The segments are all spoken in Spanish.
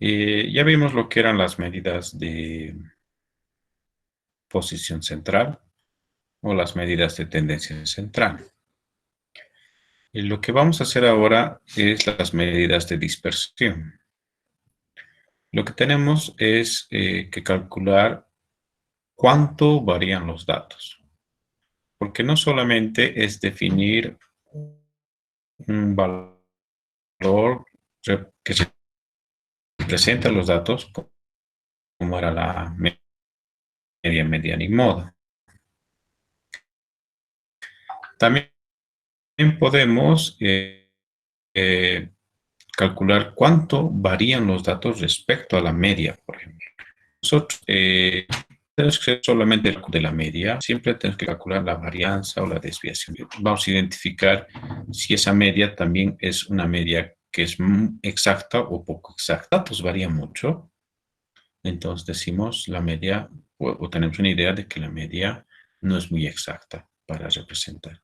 Ya vimos lo que eran las medidas de posición central o las medidas de tendencia central. Y lo que vamos a hacer ahora es las medidas de dispersión. Lo que tenemos es que calcular cuánto varían los datos, porque no solamente es definir un valor que representa los datos, como era la media, mediana y moda. También podemos eh, calcular cuánto varían los datos respecto a la media, por ejemplo. Nosotros tenemos que hacer solamente el de la media, siempre tenemos que calcular la varianza o la desviación. Vamos a identificar si esa media también es una media que es exacta o poco exacta. Los datos varían mucho, entonces decimos la media, o tenemos una idea de que la media no es muy exacta para representar.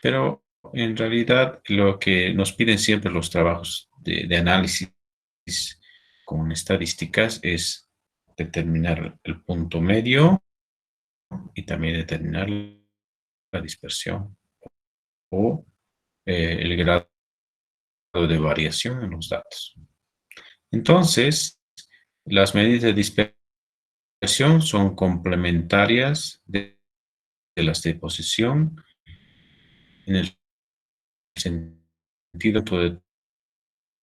Pero en realidad lo que nos piden siempre los trabajos de análisis con estadísticas es determinar el punto medio y también determinar la dispersión o el grado de variación en los datos. Entonces, las medidas de dispersión son complementarias de las de posición en el sentido de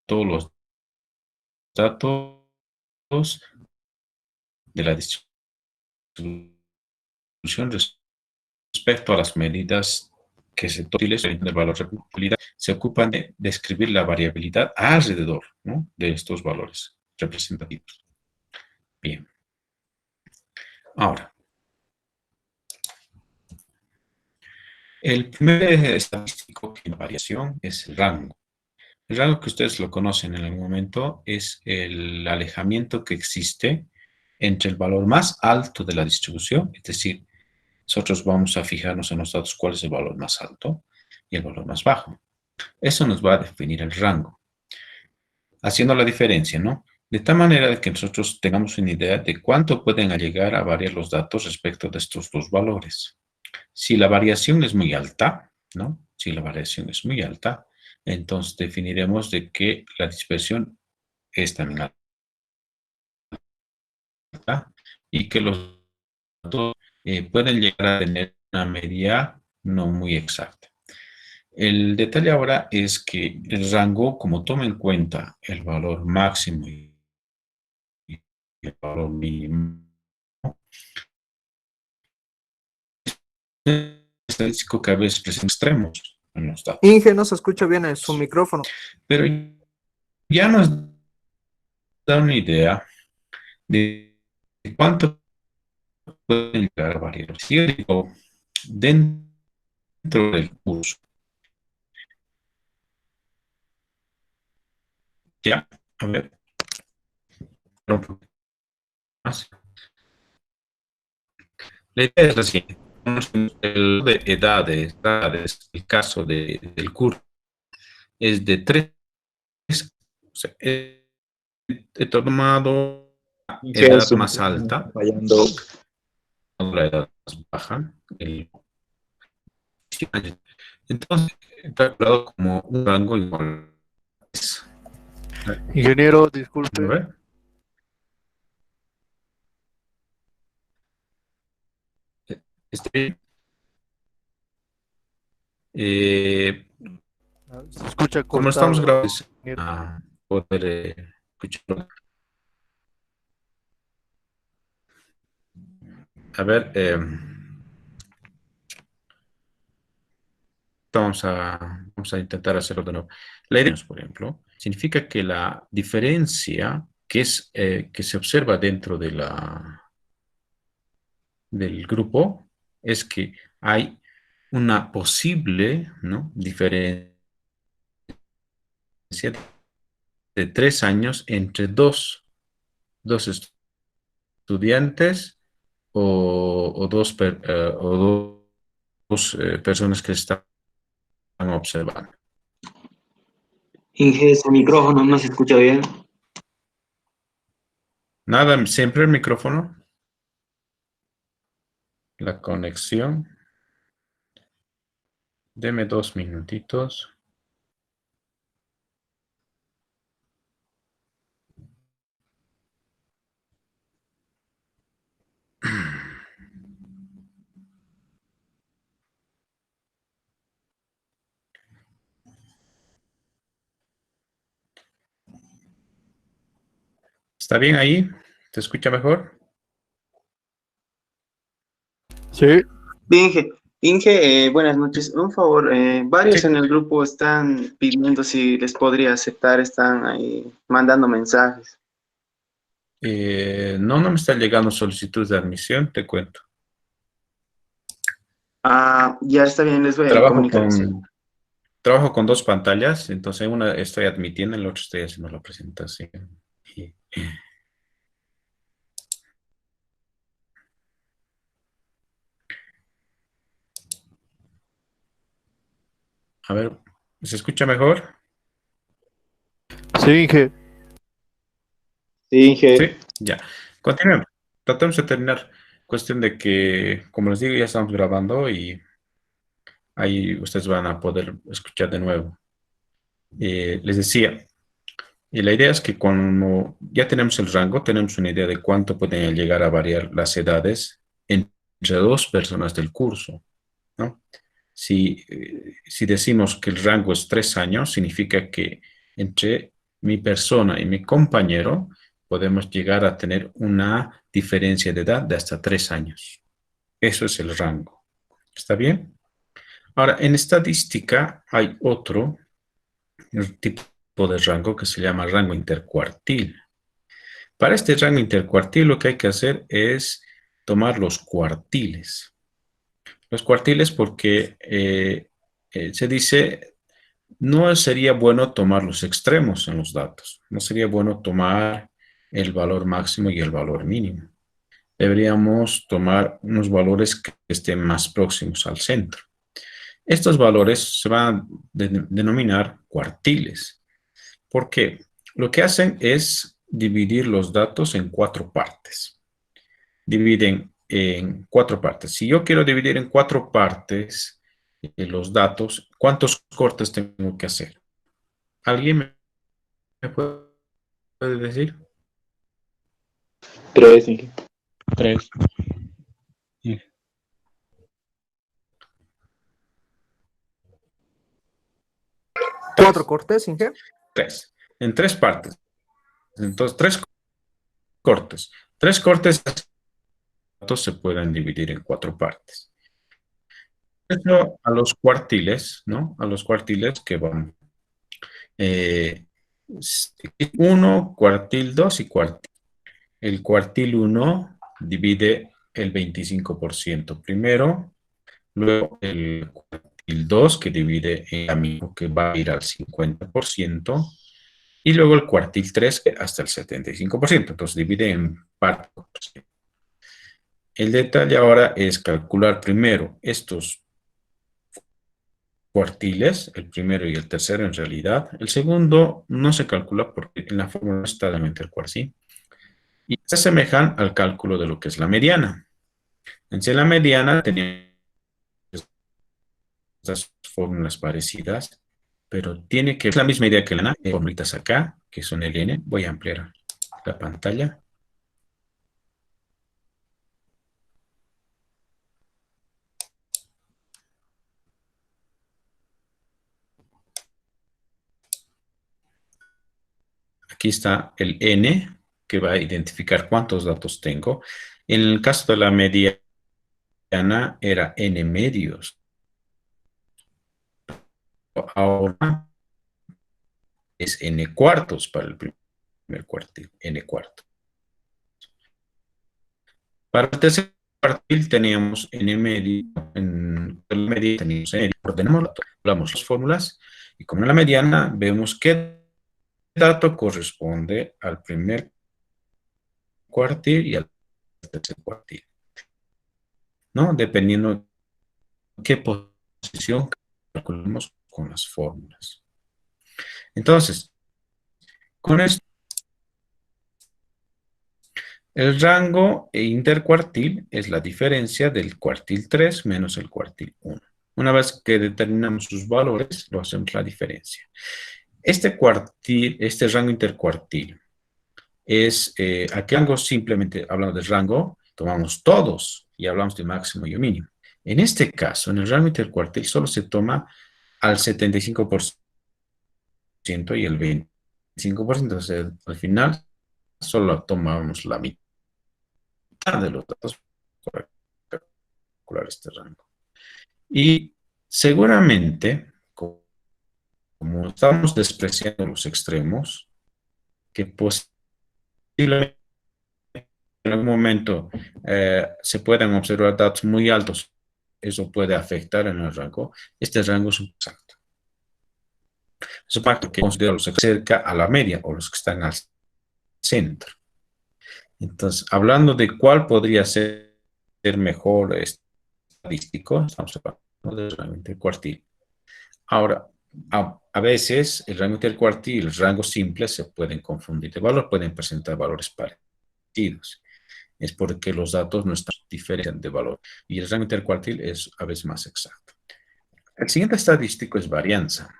todos los datos de la distribución respecto a las medidas que se utilizan del valor de probabilidad, se ocupan de describir la variabilidad alrededor, ¿no?, de estos valores representativos. Bien. Ahora, el primer estadístico que tiene variación es el rango. El rango, que ustedes lo conocen en algún momento, es el alejamiento que existe entre el valor más alto de la distribución, es decir, nosotros vamos a fijarnos en los datos cuál es el valor más alto y el valor más bajo. Eso nos va a definir el rango, haciendo la diferencia, ¿no? De tal manera que nosotros tengamos una idea de cuánto pueden llegar a variar los datos respecto de estos dos valores. Si la variación es muy alta, ¿no? Si la variación es muy alta, entonces definiremos de que la dispersión es también alta y que los datos pueden llegar a tener una media no muy exacta. El detalle ahora es que el rango, como toma en cuenta el valor máximo y el valor mínimo, es estadístico que a veces presenta extremos en los datos. Inge, no se escucha bien en su micrófono. Pero ya nos da una idea de cuánto pueden llegar a variar. Si yo digo, dentro del curso, ya, a ver, un poco más. La idea es la siguiente. El de edades, el caso del curso es de 3. O sea, he tomado la Inge, edad su más micrófono está alta, fallando. la edad más baja, entonces he calculado como un rango igual. Ingeniero, A disculpe. ver. Este, Se escucha como estamos cortado, grabando, ingeniero. a poder escucharlo. A ver, vamos a intentar hacerlo de nuevo. La idea, por ejemplo, significa que la diferencia que se observa dentro de del grupo es que hay una posible, ¿no?, diferencia de 3 años entre dos estudiantes o dos personas que están observando. Inge, su micrófono no se escucha bien. Nada, siempre el micrófono. La conexión. Deme 2 minutitos. ¿Está bien ahí? ¿Te escucha mejor? Sí. Inge, buenas noches. Un favor, varios Sí. en el grupo están pidiendo si les podría aceptar, están ahí mandando mensajes. No me está llegando solicitud de admisión, te cuento. Ah, ya está bien, les voy a Trabajo comunicar eso. con, trabajo con 2 pantallas, entonces en una estoy admitiendo, en la otra estoy haciendo la presentación. Y- a ver, ¿se escucha mejor? Sí, Inge. Sí, Inge. Sí, ya. Continuemos. Tratemos de terminar. Cuestión de que, como les digo, ya estamos grabando y ahí ustedes van a poder escuchar de nuevo. Les decía, y la idea es que como ya tenemos el rango, tenemos una idea de cuánto pueden llegar a variar las edades entre 2 personas del curso, ¿no? Si decimos que el rango es 3 años, significa que entre mi persona y mi compañero podemos llegar a tener una diferencia de edad de hasta 3 años. Eso es el rango. ¿Está bien? Ahora, en estadística hay otro tipo de rango que se llama rango intercuartil. Para este rango intercuartil lo que hay que hacer es tomar los cuartiles. Los cuartiles porque se dice, no sería bueno tomar los extremos en los datos. No sería bueno tomar el valor máximo y el valor mínimo. Deberíamos tomar unos valores que estén más próximos al centro. Estos valores se van a denominar cuartiles. ¿Por qué? Lo que hacen es dividir los datos en 4 partes. Dividen en 4 partes. Si yo quiero dividir en 4 partes los datos, ¿cuántos cortes tengo que hacer? ¿Alguien me puede decir? Tres, Inge. 3. 4 3. cortes, Inge. 3. En 3 partes. Entonces, 3 cortes. 3 cortes de datos se pueden dividir en 4 partes. Eso a los cuartiles, ¿no? A los cuartiles que van. eh, 1, cuartil 2 y cuartil. El cuartil 1 divide el 25% primero, luego el cuartil 2 que divide el amigo que va a ir al 50%, y luego el cuartil 3 hasta el 75%. Entonces divide en partes. El detalle ahora es calcular primero estos cuartiles, el primero y el tercero en realidad. El segundo no se calcula porque en la fórmula está solamente el cuartil. Y se asemejan al cálculo de lo que es la mediana. En sí, la mediana tenía estas fórmulas parecidas, pero tiene que, es la misma idea que la formulitas acá, que son el n. Voy a ampliar la pantalla. Aquí está el n, que va a identificar cuántos datos tengo. En el caso de la mediana era n medios. Ahora es n cuartos para el primer cuartil, n cuartos. Para el tercer cuartil teníamos n medio, en la media teníamos n, ordenamos, hablamos las fórmulas, y como en la mediana vemos qué dato corresponde al primer cuartil y al tercer cuartil, ¿no? Dependiendo de qué posición calculamos con las fórmulas. Entonces, con esto El rango intercuartil es la diferencia del cuartil 3 menos el cuartil 1. Una vez que determinamos sus valores, lo hacemos la diferencia. Este rango intercuartil es, aquí rango simplemente hablando de rango, tomamos todos y hablamos de máximo y mínimo. En este caso, en el rango intercuartil solo se toma al 75% y el 25%. O sea, al final solo tomamos la mitad de los datos para calcular este rango. Y seguramente, como estamos despreciando los extremos, que posiblemente en algún momento se puedan observar datos muy altos, eso puede afectar en el rango. Este rango es un exacto. Es un pacto que considera los cerca a la media o los que están al centro. Entonces, hablando de cuál podría ser mejor estadístico, estamos hablando del rango intercuartil. Ahora, a veces el rango intercuartil y el rango simple se pueden confundir de valor, pueden presentar valores parecidos. Es porque los datos no están diferentes de valor y el rango intercuartil es a veces más exacto. El siguiente estadístico es varianza.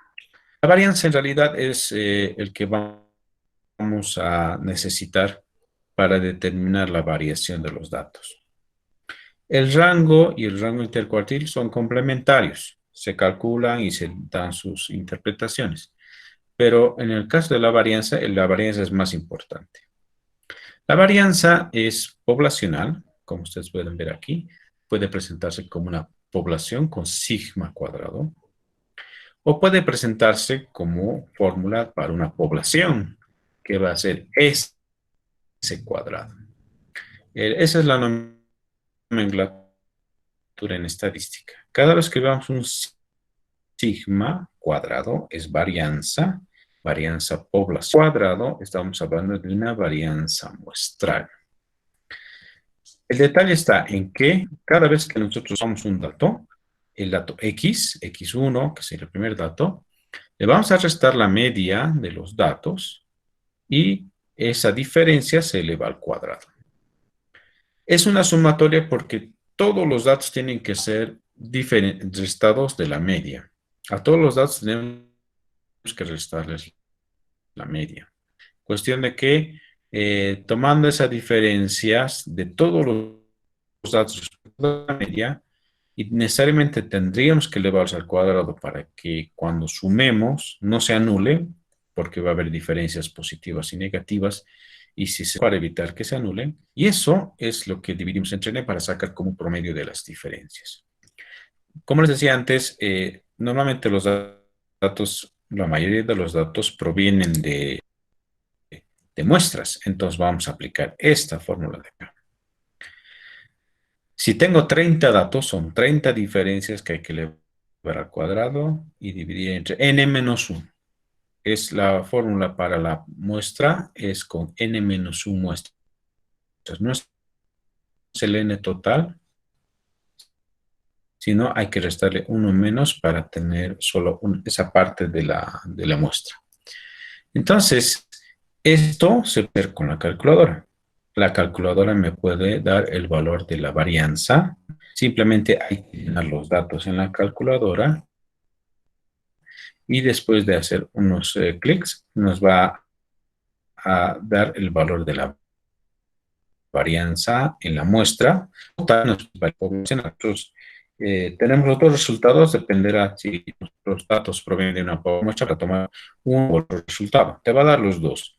La varianza en realidad es el que vamos a necesitar para determinar la variación de los datos. El rango y el rango intercuartil son complementarios, se calculan y se dan sus interpretaciones, pero en el caso de la varianza es más importante. La varianza es poblacional, como ustedes pueden ver aquí, puede presentarse como una población con sigma cuadrado, o puede presentarse como fórmula para una población, que va a ser S cuadrado. Esa es la nomenclatura en estadística. Cada vez que veamos un sigma cuadrado es varianza, varianza población cuadrado, estamos hablando de una varianza muestral. El detalle está en que cada vez que nosotros usamos un dato, el dato X, X1, que sería el primer dato, le vamos a restar la media de los datos y esa diferencia se eleva al cuadrado. Es una sumatoria porque todos los datos tienen que ser restados de la media. A todos los datos tenemos que restarles la media. Cuestión de que tomando esas diferencias de todos los datos respecto a la media, y necesariamente tendríamos que elevarlos al cuadrado para que cuando sumemos no se anule, porque va a haber diferencias positivas y negativas, y si se para evitar que se anulen, y eso es lo que dividimos entre n para sacar como promedio de las diferencias. Como les decía antes, normalmente los datos, la mayoría de los datos provienen de muestras, entonces vamos a aplicar esta fórmula de acá. Si tengo 30 datos, son 30 diferencias que hay que elevar al cuadrado y dividir entre n menos 1. Es la fórmula para la muestra, es con n menos 1 muestras. No es el n total, sino hay que restarle 1 menos para tener solo esa parte de la muestra. Entonces, esto se puede hacer con la calculadora. La calculadora me puede dar el valor de la varianza. Simplemente hay que llenar los datos en la calculadora y después de hacer unos clics nos va a dar el valor de la varianza en la muestra. Nosotros tenemos los dos resultados, dependerá si los datos provienen de una muestra para tomar un u otro resultado. Te va a dar los dos,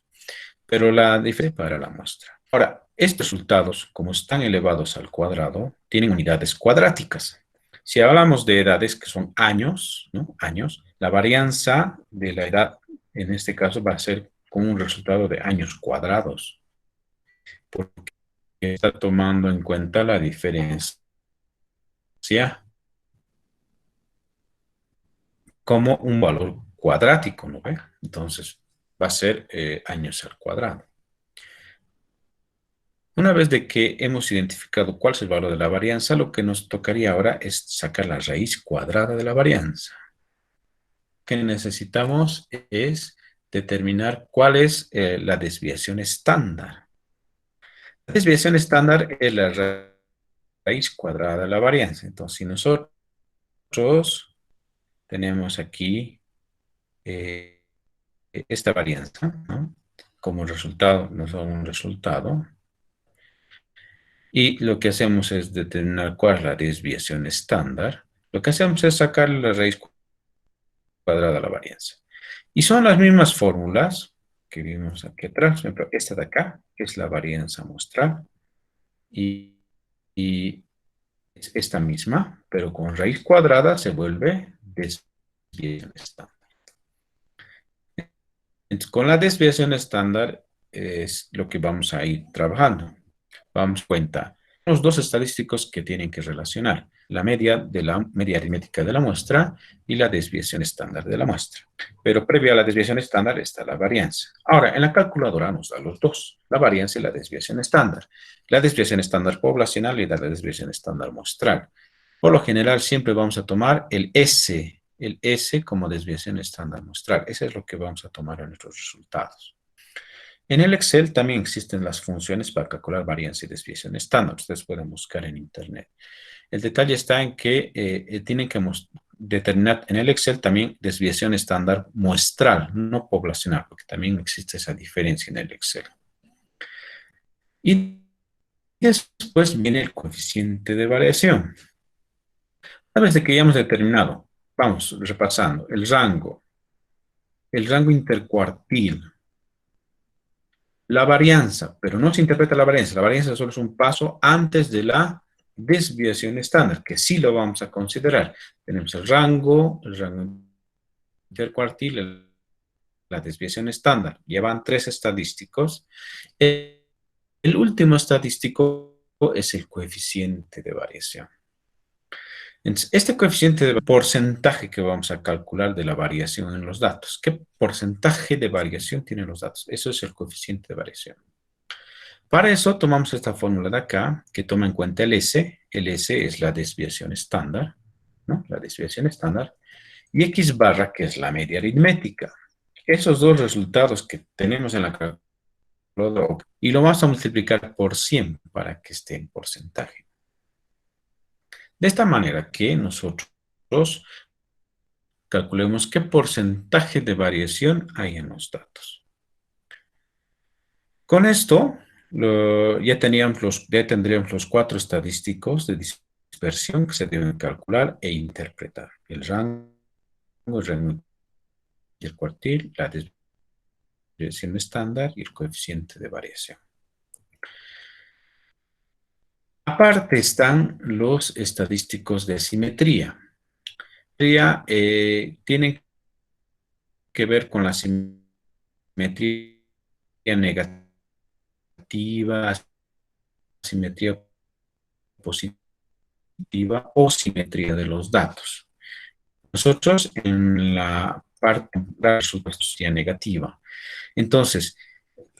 pero la diferencia para la muestra. Ahora, estos resultados, como están elevados al cuadrado, tienen unidades cuadráticas. Si hablamos de edades que son años, ¿no? Años, la varianza de la edad, en este caso, va a ser con un resultado de años cuadrados, porque está tomando en cuenta la diferencia como un valor cuadrático, ¿no ve? Entonces, va a ser años al cuadrado. Una vez de que hemos identificado cuál es el valor de la varianza, lo que nos tocaría ahora es sacar la raíz cuadrada de la varianza. Lo que necesitamos es determinar cuál es la desviación estándar. desviación estándar es la raíz cuadrada de la varianza. Entonces, si nosotros tenemos aquí esta varianza, ¿no? Como resultado, nos da un resultado. Y lo que hacemos es determinar cuál es la desviación estándar. Lo que hacemos es sacar la raíz cuadrada de la varianza. Y son las mismas fórmulas que vimos aquí atrás. Por ejemplo, esta de acá, que es la varianza muestral. Y es esta misma, pero con raíz cuadrada se vuelve desviación estándar. Entonces, con la desviación estándar es lo que vamos a ir trabajando. Vamos a cuenta los dos estadísticos que tienen que relacionar, la media aritmética de la muestra y la desviación estándar de la muestra. Pero previo a la desviación estándar está la varianza. Ahora, en la calculadora nos da los dos, la varianza y la desviación estándar. La desviación estándar poblacional y la desviación estándar muestral. Por lo general, siempre vamos a tomar el S como desviación estándar muestral. Eso es lo que vamos a tomar en nuestros resultados. En el Excel también existen las funciones para calcular varianza y desviación estándar. Ustedes pueden buscar en Internet. El detalle está en que tienen que determinar en el Excel también desviación estándar muestral, no poblacional, porque también existe esa diferencia en el Excel. Y después viene el coeficiente de variación. Una vez que ya hemos determinado, vamos repasando, el rango intercuartil, la varianza, pero no se interpreta la varianza solo es un paso antes de la desviación estándar, que sí lo vamos a considerar. Tenemos el rango intercuartil, la desviación estándar. Llevan 3 estadísticos. El último estadístico es el coeficiente de variación. Entonces, este coeficiente de porcentaje que vamos a calcular de la variación en los datos. ¿Qué porcentaje de variación tienen los datos? Eso es el coeficiente de variación. Para eso tomamos esta fórmula de acá, que toma en cuenta el S. El S es la desviación estándar, ¿no? La desviación estándar. Y X barra, que es la media aritmética. Esos dos resultados que tenemos en la calculadora, y lo vamos a multiplicar por 100 para que esté en porcentaje. De esta manera que nosotros calculemos qué porcentaje de variación hay en los datos. Con esto ya tendríamos los 4 estadísticos de dispersión que se deben calcular e interpretar. El rango intercuartil, la desviación estándar y el coeficiente de variación. Aparte están los estadísticos de simetría. Tienen que ver con la simetría negativa, simetría positiva o simetría de los datos. Nosotros en la parte de resultados negativa. Entonces,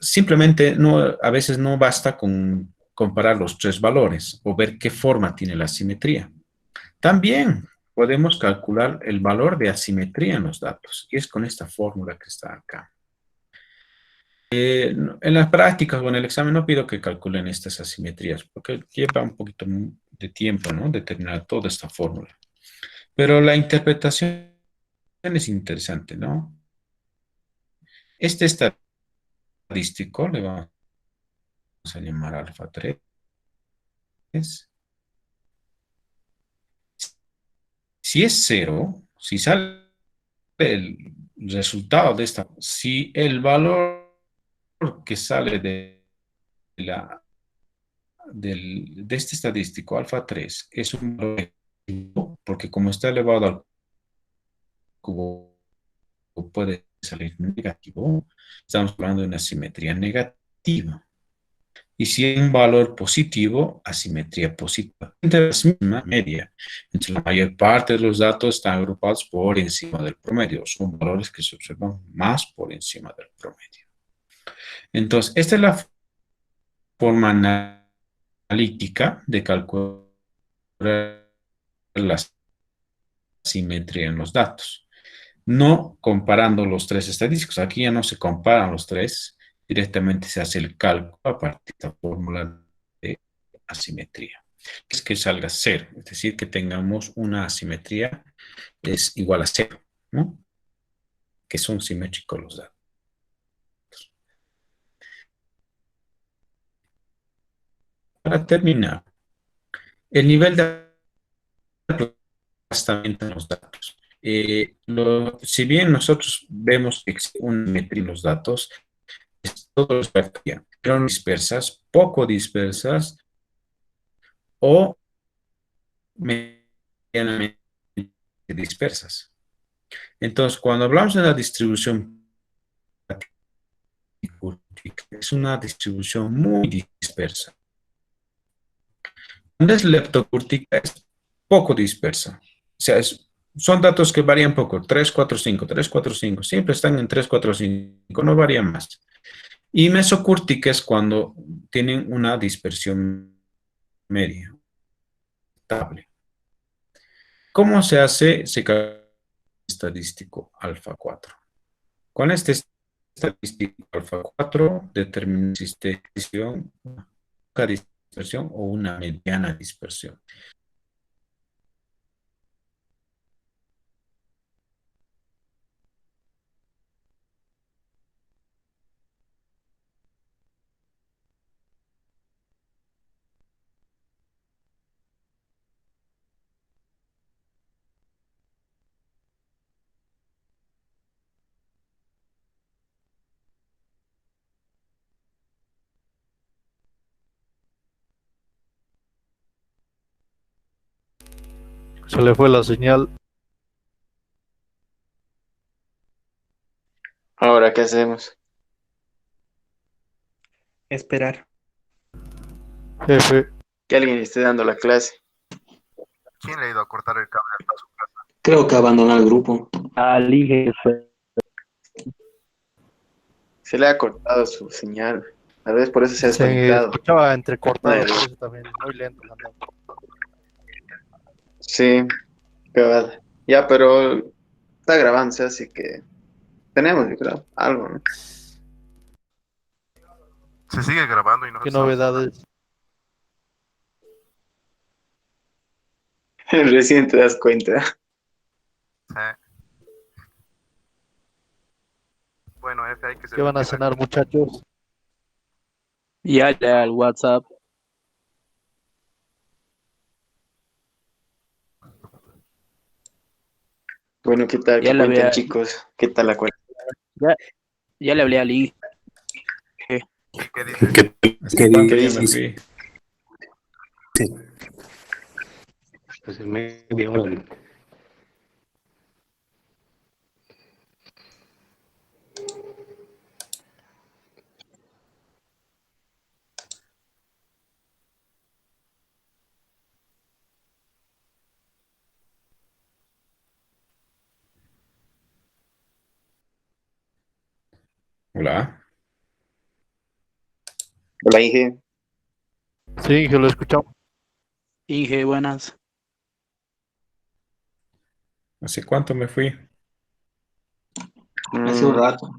simplemente a veces no basta con comparar los 3 valores o ver qué forma tiene la simetría. También podemos calcular el valor de asimetría en los datos, y es con esta fórmula que está acá. En las prácticas o en el examen no pido que calculen estas asimetrías, porque lleva un poquito de tiempo, ¿no? Determinar toda esta fórmula. Pero la interpretación es interesante, ¿no? Este estadístico le vamos a llamar alfa 3. Si es 0, si sale el resultado de esta, si el valor que sale de este estadístico alfa 3 es un valor negativo, porque como está elevado al cubo puede salir negativo, estamos hablando de una simetría negativa. Y si hay un valor positivo, asimetría positiva. Entre la misma media. Entonces, la mayor parte de los datos están agrupados por encima del promedio. Son valores que se observan más por encima del promedio. Entonces, esta es la forma analítica de calcular la simetría en los datos. No comparando los 3 estadísticos. Aquí ya no se comparan los 3, directamente se hace el cálculo a partir de la fórmula de asimetría. Es que salga cero, es decir, que tengamos una asimetría es igual a cero, ¿no? Que son simétricos los datos. Para terminar, el nivel de aplastamiento en los datos. Si bien nosotros vemos que existe una simetría en los datos, es todo lo que pero dispersas, poco dispersas o medianamente dispersas. Entonces, cuando hablamos de la distribución, es una distribución muy dispersa. Cuando es leptocúrtica, es poco dispersa. O sea, son datos que varían poco, 3, 4, 5, 3, 4, 5, siempre están en 3, 4, 5, no varían más. Y mesocúrtica es cuando tienen una dispersión media, estable. ¿Cómo se hace? Se calcula estadístico alfa 4. Con este estadístico alfa 4 determina si existe una dispersión o una mediana dispersión. Se le fue la señal. Ahora, ¿qué hacemos? Esperar. F. Que alguien esté dando la clase. ¿Quién le ha ido a cortar el cable hasta su casa? Creo que abandonó el grupo. Al Inge. Se le ha cortado su señal. A veces por eso se ha Se desconectado. escuchaba entrecortado, Vale. por eso también, muy lento. Andaba. Sí, cabal. Ya, pero está grabándose, así que tenemos, yo creo, algo, ¿no? Se sigue grabando y no ¿Qué novedades? Recién te das cuenta. Bueno, F, hay que ser ¿Qué van a cenar, muchachos? Ya al WhatsApp. Bueno, ¿qué tal? Ya ¿Qué la cuentan, vea. chicos? ¿Qué tal la cuenta? Ya le hablé a Lee. ¿Qué dice? ¿Hasta cuándo ¿Qué ya me dices? fui? Pues en media hora. Hola. Hola, Inge. Sí, Inge, lo escuchamos. Inge, buenas. ¿Hace cuánto me fui? Hace un rato.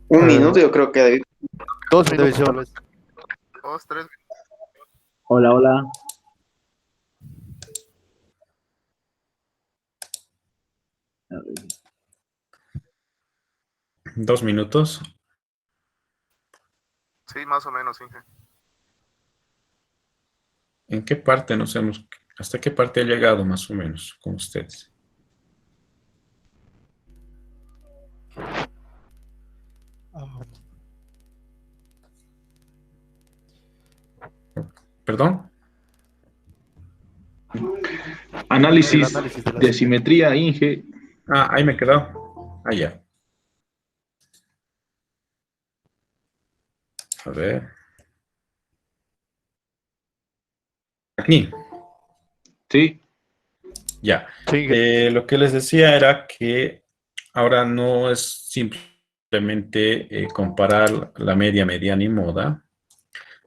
Un minuto, yo creo que David. 2 minutos tal vez. 2, 3. Hola, hola. A ver. 2 minutos. Sí, más o menos, Inge. ¿En qué parte hasta qué parte ha llegado más o menos con ustedes? ¿Perdón? El Análisis análisis de la de simetría, Inge. Ah, ahí me quedó. Ah, ya. A ver. Aquí. Sí, Ya. Sí, Inge. Lo que les decía era que ahora no es simplemente comparar la media, mediana y moda,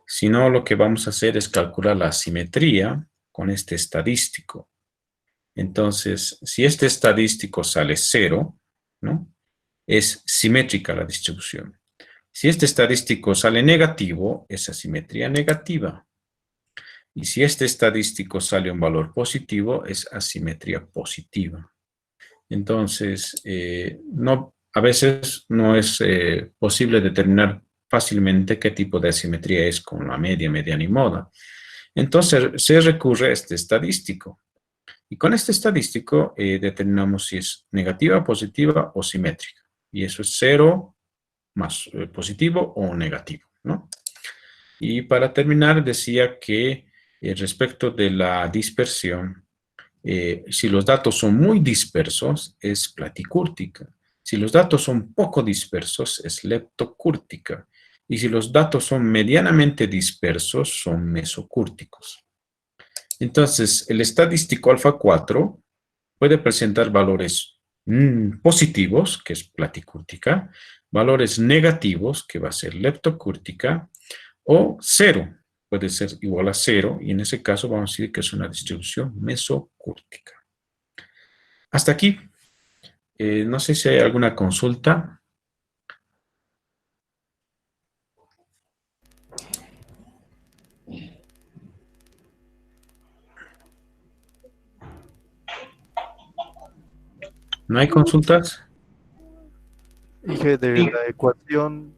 sino lo que vamos a hacer es calcular la simetría con este estadístico. Entonces, si este estadístico sale 0, ¿no? Es simétrica la distribución. Si este estadístico sale negativo, es asimetría negativa. Y si este estadístico sale un valor positivo, es asimetría positiva. Entonces, a veces no es posible determinar fácilmente qué tipo de asimetría es con la media, mediana y moda. Entonces, se recurre a este estadístico. Y con este estadístico determinamos si es negativa, positiva o simétrica. Y eso es 0 más positivo o negativo, ¿no? Y para terminar, decía que respecto de la dispersión, si los datos son muy dispersos, es platicúrtica. Si los datos son poco dispersos, es leptocúrtica. Y si los datos son medianamente dispersos, son mesocúrticos. Entonces, el estadístico alfa 4 puede presentar valores positivos, que es platicúrtica, valores negativos, que va a ser leptocúrtica, o 0, puede ser igual a 0, y en ese caso vamos a decir que es una distribución mesocúrtica. Hasta aquí. No sé si hay alguna consulta. ¿No hay consultas? Inge, de la ecuación,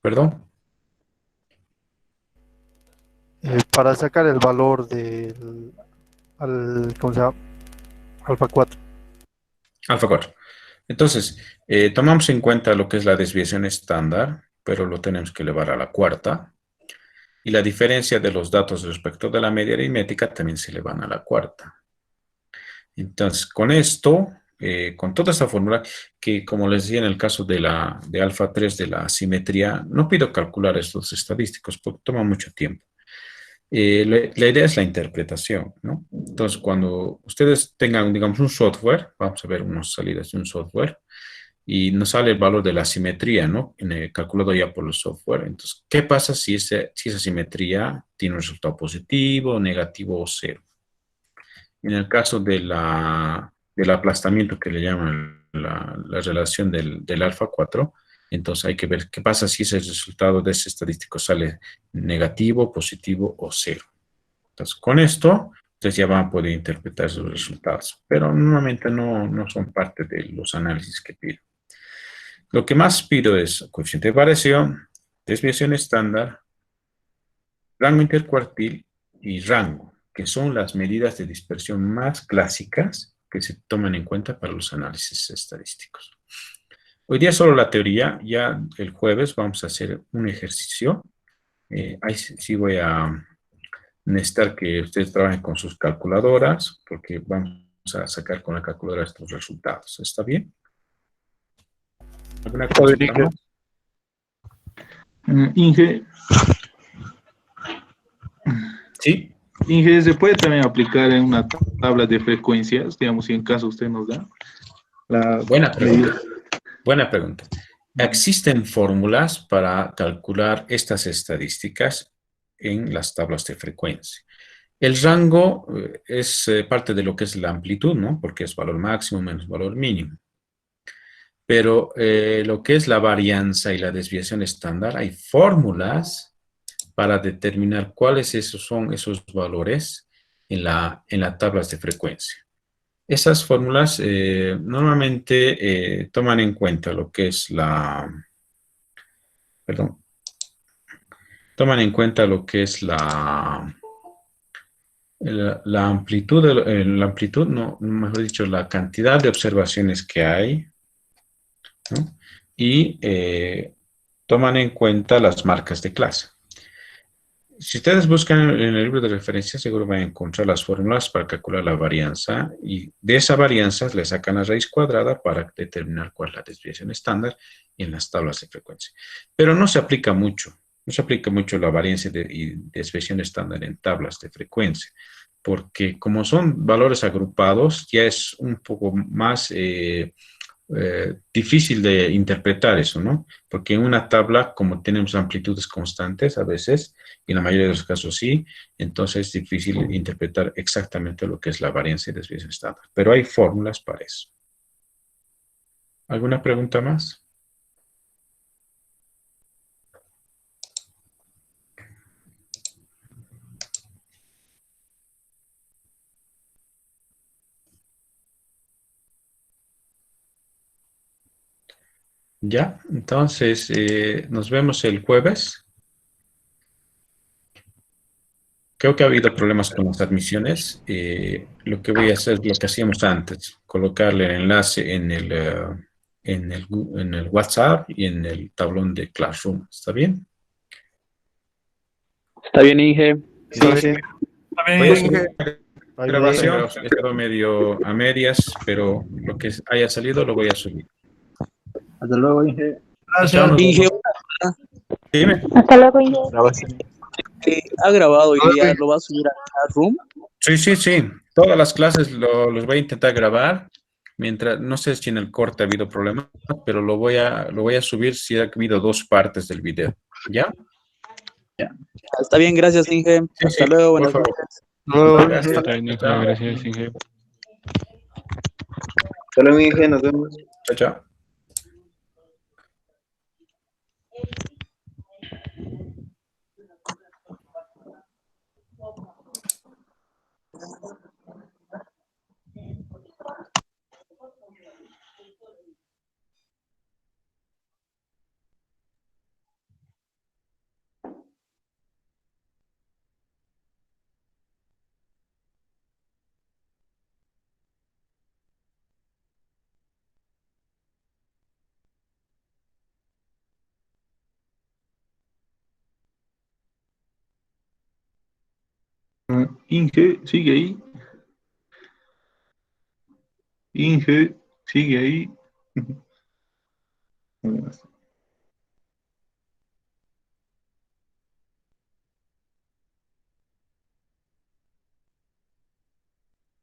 Perdón. para sacar el valor ¿cómo se llama? Alfa 4. Alfa 4. Entonces, tomamos en cuenta lo que es la desviación estándar, pero lo tenemos que elevar a la cuarta. Y la diferencia de los datos respecto de la media aritmética también se elevan a la cuarta. Entonces, con esto, con toda esta fórmula, que como les decía en el caso de alfa 3 de la simetría, no pido calcular estos estadísticos porque toma mucho tiempo. La idea es la interpretación, ¿no? Entonces, cuando ustedes tengan, digamos, un software, vamos a ver unas salidas de un software, y nos sale el valor de la simetría, ¿no? Calculado ya por el software. Entonces, ¿qué pasa si esa simetría tiene un resultado positivo, negativo o 0? En el caso del aplastamiento que le llaman la relación del alfa 4, entonces hay que ver qué pasa si ese resultado de ese estadístico sale negativo, positivo o 0. Entonces, con esto, ustedes ya van a poder interpretar esos resultados, pero normalmente no son parte de los análisis que pido. Lo que más pido es coeficiente de variación, desviación estándar, rango intercuartil y rango, que son las medidas de dispersión más clásicas que se toman en cuenta para los análisis estadísticos. Hoy día solo la teoría, ya el jueves vamos a hacer un ejercicio. Ahí sí voy a necesitar que ustedes trabajen con sus calculadoras, porque vamos a sacar con la calculadora estos resultados. ¿Está bien? ¿Alguna consulta más? Inge, Sí. Inge, ¿se puede también aplicar en una tabla de frecuencias, digamos, si en caso usted nos da? Buena pregunta. Buena pregunta. Existen fórmulas para calcular estas estadísticas en las tablas de frecuencia. El rango es parte de lo que es la amplitud, ¿no? Porque es valor máximo menos valor mínimo. Pero lo que es la varianza y la desviación estándar, hay fórmulas para determinar cuáles son esos valores en las tablas de frecuencia. Esas fórmulas normalmente toman en cuenta lo que es toman en cuenta lo que es la amplitud, no, mejor dicho, la cantidad de observaciones que hay, ¿no? Y toman en cuenta las marcas de clase. Si ustedes buscan en el libro de referencia, seguro van a encontrar las fórmulas para calcular la varianza, y de esa varianza le sacan la raíz cuadrada para determinar cuál es la desviación estándar en las tablas de frecuencia. Pero no se aplica mucho. No se aplica mucho la varianza y desviación estándar en tablas de frecuencia, porque como son valores agrupados, ya es un poco más difícil de interpretar eso, ¿no? Porque en una tabla, como tenemos amplitudes constantes a veces, y en la mayoría de los casos sí, entonces es difícil interpretar exactamente lo que es la varianza y desviación estándar. Pero hay fórmulas para eso. ¿Alguna pregunta más? Ya, entonces nos vemos el jueves. Creo que ha habido problemas con las admisiones. Lo que voy a hacer es lo que hacíamos antes, colocarle el enlace en el WhatsApp y en el tablón de Classroom. ¿Está bien? Está bien, Inge. Sí, Está sí. bien. Voy a Inge. subir la Bye, grabación, bye. quedó medio a medias, pero lo que haya salido lo voy a subir. Hasta luego, Inge. Chao, nos Inge, vemos. Dime. Hasta luego, Inge. ha grabado y ya lo va a subir a Classroom. Sí, sí, sí. Todas las clases los voy a intentar grabar. Mientras, no sé si en el corte ha habido problemas, pero lo voy a subir si ha habido dos partes del video. ¿Ya? Está bien, gracias, Inge. Sí, Hasta sí, luego, por buenas favor. noches. Luego, Vale, Inge. hasta luego. Gracias, Inge. Hasta luego, Inge, nos vemos. Chao, chao. Inge, sigue ahí. Inge, sigue ahí.